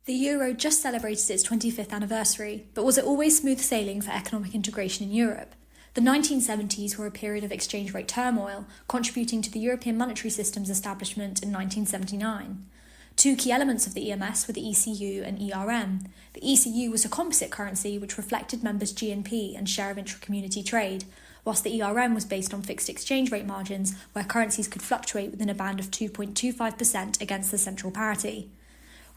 The euro just celebrated its 25th anniversary, but was it always smooth sailing for economic integration in Europe? The 1970s were a period of exchange rate turmoil, contributing to the European monetary system's establishment in 1979. Two key elements of the EMS were the ECU and ERM. The ECU was a composite currency which reflected members' GNP and share of intra-community trade, whilst the ERM was based on fixed exchange rate margins where currencies could fluctuate within a band of 2.25% against the central parity.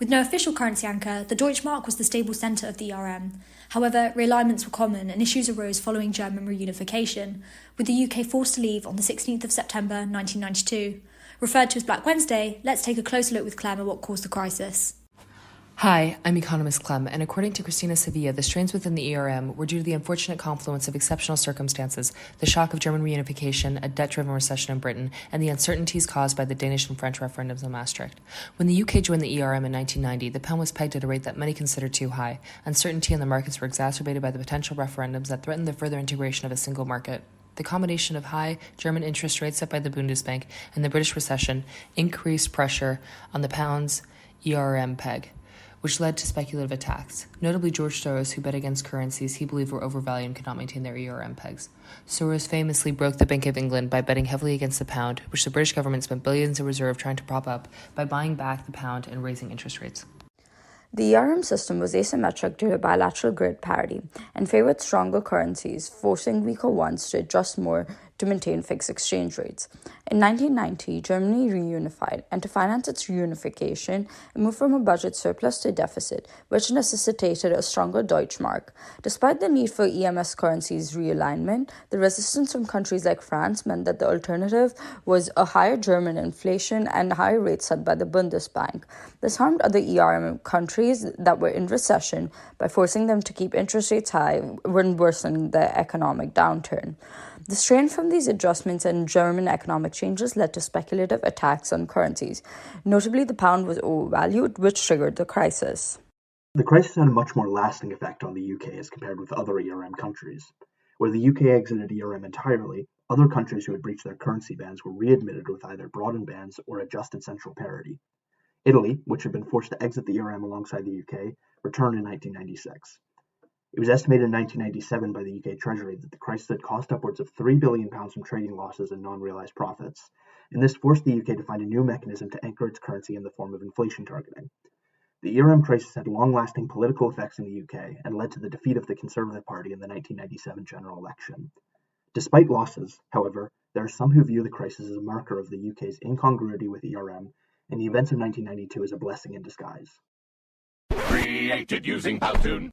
With no official currency anchor, the Deutschmark was the stable centre of the ERM. However, realignments were common and issues arose following German reunification, with the UK forced to leave on the 16th of September 1992. Referred to as Black Wednesday, let's take a closer look with Clem at what caused the crisis. Hi, I'm economist Clem, and according to Christina Sevilla, the strains within the ERM were due to the unfortunate confluence of exceptional circumstances, the shock of German reunification, a debt-driven recession in Britain, and the uncertainties caused by the Danish and French referendums on Maastricht. When the UK joined the ERM in 1990, the pound was pegged at a rate that many considered too high. Uncertainty in the markets were exacerbated by the potential referendums that threatened the further integration of a single market. The combination of high German interest rates set by the Bundesbank and the British recession increased pressure on the pound's ERM peg, which led to speculative attacks. Notably, George Soros, who bet against currencies he believed were overvalued and could not maintain their ERM pegs. Soros famously broke the Bank of England by betting heavily against the pound, which the British government spent billions in reserve trying to prop up by buying back the pound and raising interest rates. The ERM system was asymmetric due to bilateral grid parity and favored stronger currencies, forcing weaker ones to adjust more to maintain fixed exchange rates. In 1990, Germany reunified, and to finance its reunification, it moved from a budget surplus to deficit, which necessitated a stronger Deutschmark. Despite the need for EMS currencies realignment, the resistance from countries like France meant that the alternative was a higher German inflation and higher rates set by the Bundesbank. This harmed other ERM countries that were in recession by forcing them to keep interest rates high when worsening the economic downturn. The strain from these adjustments and German economic changes led to speculative attacks on currencies. Notably, the pound was overvalued, which triggered the crisis. The crisis had a much more lasting effect on the UK as compared with other ERM countries. Where the UK exited ERM entirely, other countries who had breached their currency bans were readmitted with either broadened bans or adjusted central parity. Italy, which had been forced to exit the ERM alongside the UK, returned in 1996. It was estimated in 1997 by the UK Treasury that the crisis had cost upwards of £3 billion from trading losses and non-realised profits, and this forced the UK to find a new mechanism to anchor its currency in the form of inflation targeting. The ERM crisis had long-lasting political effects in the UK and led to the defeat of the Conservative Party in the 1997 general election. Despite losses, however, there are some who view the crisis as a marker of the UK's incongruity with ERM, and the events of 1992 as a blessing in disguise. Created using Powtoon.